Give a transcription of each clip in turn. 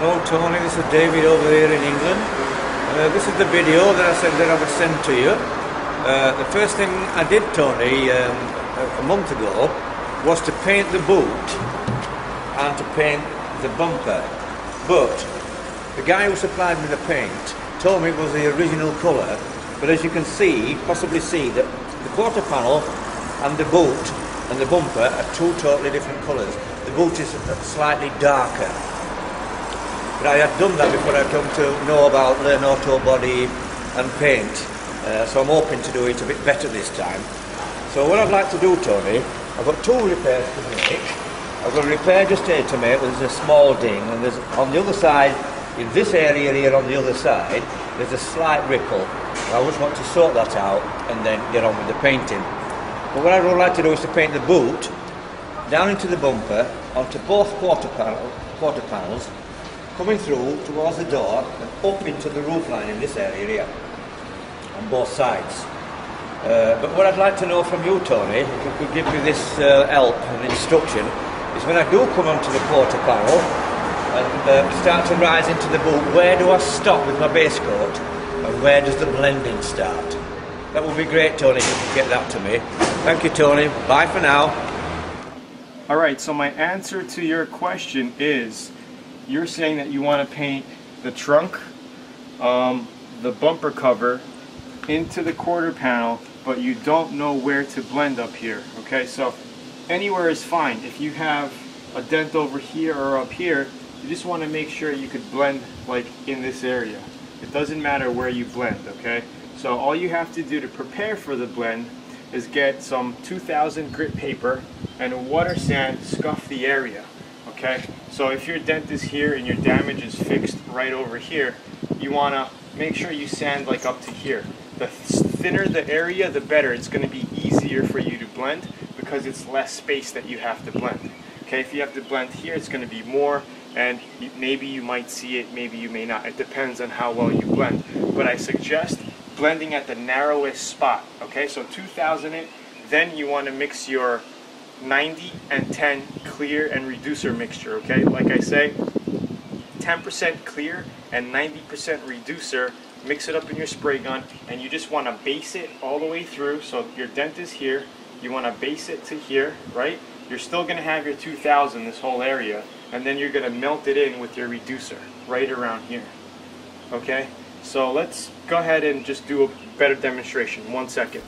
Hello Tony, this is David over here in England. This is the video that I said that I would send to you. The first thing I did, Tony, a month ago was to paint the boot and to paint the bumper. But the guy who supplied me the paint told me it was the original colour, but as you can see, possibly see, that the quarter panel and the boot and the bumper are two totally different colours. The boot is slightly darker. But I had done that before I come to know about Learn Auto Body and paint, so I'm hoping to do it a bit better this time. So what I'd like to do, Tony, I've got two repairs to make. I've got a repair just here to make, there's a small ding, and there's on the other side, in this area here on the other side, there's a slight ripple. I just want to sort that out and then get on with the painting. But what I would like to do is to paint the boot down into the bumper, onto both quarter panels, coming through towards the door and up into the roof line in this area here, on both sides. But what I'd like to know from you, Tony, if you could give me this help and instruction, is when I do come onto the quarter panel and start to rise into the boot, where do I stop with my base coat and where does the blending start? That would be great, Tony, if you could get that to me. Thank you, Tony. Bye for now. Alright, so my answer to your question is, you're saying that you want to paint the trunk, the bumper cover, into the quarter panel, but you don't know where to blend up here. Okay, so anywhere is fine. If you have a dent over here or up here, you just want to make sure you could blend like in this area. It doesn't matter where you blend, okay? So all you have to do to prepare for the blend is get some 2000 grit paper and a water sand, scuff the area. Okay, so if your dent is here and your damage is fixed right over here, you want to make sure you sand like up to here. The thinner the area, the better. It's going to be easier for you to blend because it's less space that you have to blend. Okay, if you have to blend here, it's going to be more, and maybe you might see it, maybe you may not. It depends on how well you blend. But I suggest blending at the narrowest spot. Okay, so 2000 it, then you want to mix your 90 and 10 clear and reducer mixture. Okay, like I say, 10% clear and 90% reducer. Mix it up in your spray gun, and you just want to base it all the way through. So your dent is here, you want to base it to here, right? You're still going to have your 2000 this whole area, and then you're going to melt it in with your reducer right around here. Okay, so let's go ahead and just do a better demonstration. 1 second.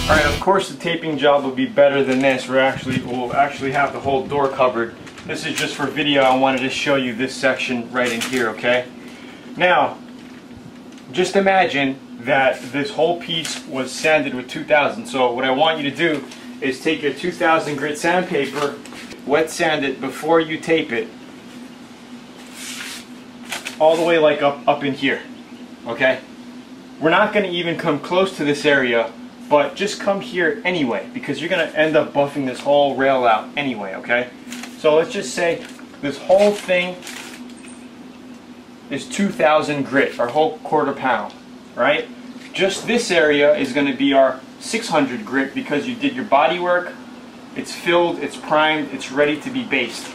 Alright, of course the taping job will be better than this. We'll actually have the whole door covered. This is just for video. I wanted to show you this section right in here, okay? Now, just imagine that this whole piece was sanded with 2000. So what I want you to do is take your 2000 grit sandpaper, wet sand it before you tape it, all the way like up in here, okay? We're not going to even come close to this area, but just come here anyway, because you're going to end up buffing this whole rail out anyway, okay? So let's just say this whole thing is 2000 grit, our whole quarter panel, right? Just this area is going to be our 600 grit because you did your body work, it's filled, it's primed, it's ready to be based,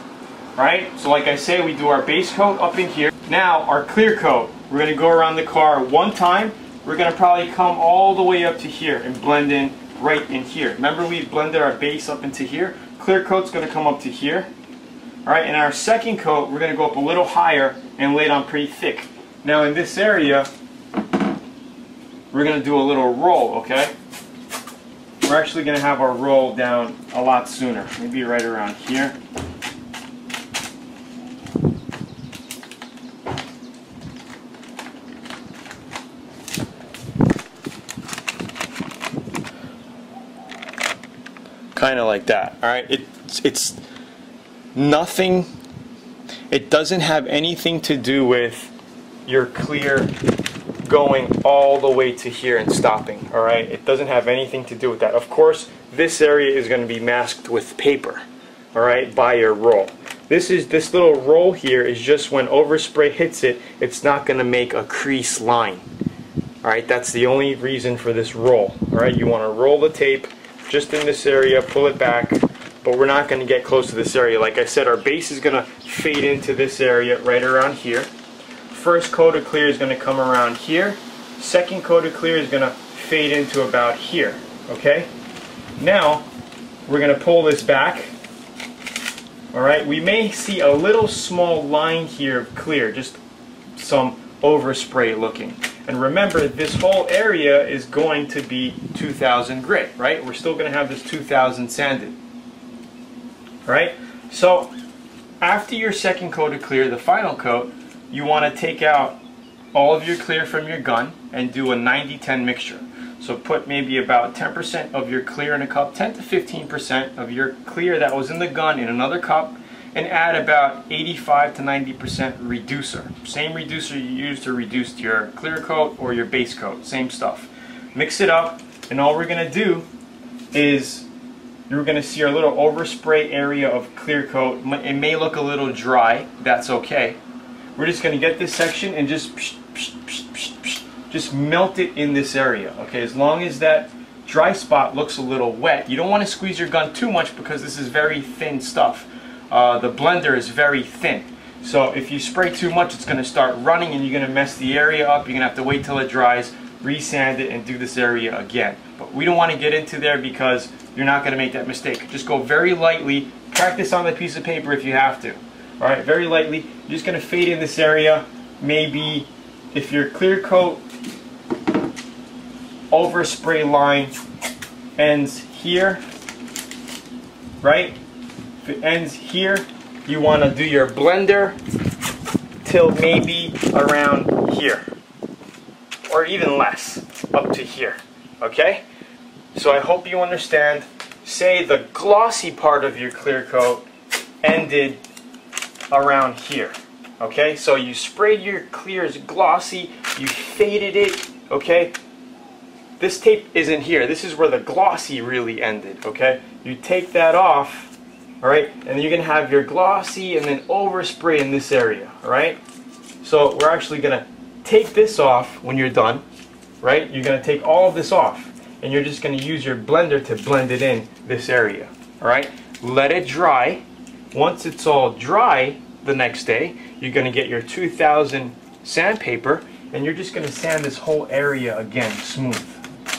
right? So like I say, we do our base coat up in here. Now our clear coat, we're going to go around the car one time. We're going to probably come all the way up to here and blend in right in here. Remember we blended our base up into here? Clear coat's going to come up to here. Alright, and our second coat, we're going to go up a little higher and lay it on pretty thick. Now in this area, we're going to do a little roll, okay? We're actually going to have our roll down a lot sooner. Maybe right around here. Kind of like that. All right, it's nothing. It doesn't have anything to do with your clear going all the way to here and stopping. All right, it doesn't have anything to do with that. Of course, this area is going to be masked with paper. All right, by your roll. This little roll here is just when overspray hits it, it's not going to make a crease line. Alright, that's the only reason for this roll. Alright, you want to roll the tape just in this area, pull it back, but we're not going to get close to this area. Like I said, our base is going to fade into this area right around here. First coat of clear is going to come around here. Second coat of clear is going to fade into about here. Okay? Now, we're going to pull this back. Alright, we may see a little small line here of clear, just some overspray looking. And remember, this whole area is going to be 2000 grit, right? We're still going to have this 2000 sanded. Right? So, after your second coat of clear, the final coat, you want to take out all of your clear from your gun and do a 90-10 mixture. So put maybe about 10% of your clear in a cup, 10 to 15% of your clear that was in the gun in another cup, and add about 85 to 90% reducer. Same reducer you use to reduce your clear coat or your base coat, same stuff. Mix it up, and all we're going to do is you're going to see our little overspray area of clear coat. It may look a little dry, that's okay. We're just going to get this section and just melt it in this area. Okay, as long as that dry spot looks a little wet. You don't want to squeeze your gun too much because this is very thin stuff. The blender is very thin. So if you spray too much, it's going to start running and you're going to mess the area up. You're going to have to wait till it dries, resand it, and do this area again. But we don't want to get into there because you're not going to make that mistake. Just go very lightly. Practice on the piece of paper if you have to. Alright, very lightly. You're just going to fade in this area. Maybe if your clear coat overspray line ends here, right? If it ends here, you want to do your blender till maybe around here, or even less, up to here. Okay? So I hope you understand. Say the glossy part of your clear coat ended around here. Okay? So you sprayed your clears glossy, you faded it, okay? This tape isn't here. This is where the glossy really ended, okay? You take that off, alright, and then you're going to have your glossy and then overspray in this area, alright? So we're actually going to take this off when you're done, right? You're going to take all of this off, and you're just going to use your blender to blend it in this area, alright? Let it dry. Once it's all dry the next day, you're going to get your 2000 sandpaper, and you're just going to sand this whole area again smooth.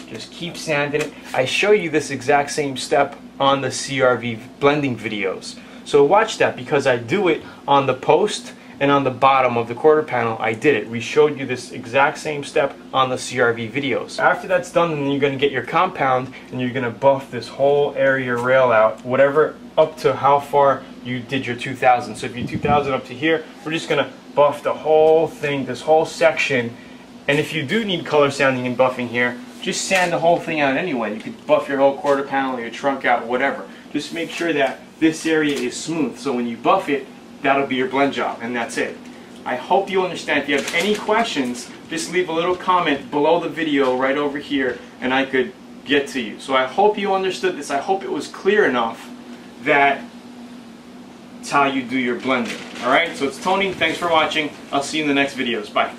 Just keep sanding it. I show you this exact same step on the CRV blending videos. So watch that because I do it on the post and on the bottom of the quarter panel. I did it. We showed you this exact same step on the CRV videos. After that's done, then you're going to get your compound and you're going to buff this whole area rail out, whatever up to how far you did your 2000. So if you're 2000 up to here, we're just going to buff the whole thing, this whole section. And if you do need color sanding and buffing here, just sand the whole thing out anyway. You could buff your whole quarter panel, your trunk out, whatever. Just make sure that this area is smooth. So when you buff it, that'll be your blend job, and that's it. I hope you understand. If you have any questions, just leave a little comment below the video right over here, and I could get to you. So I hope you understood this. I hope it was clear enough that it's how you do your blending. Alright, so it's Tony. Thanks for watching. I'll see you in the next videos. Bye.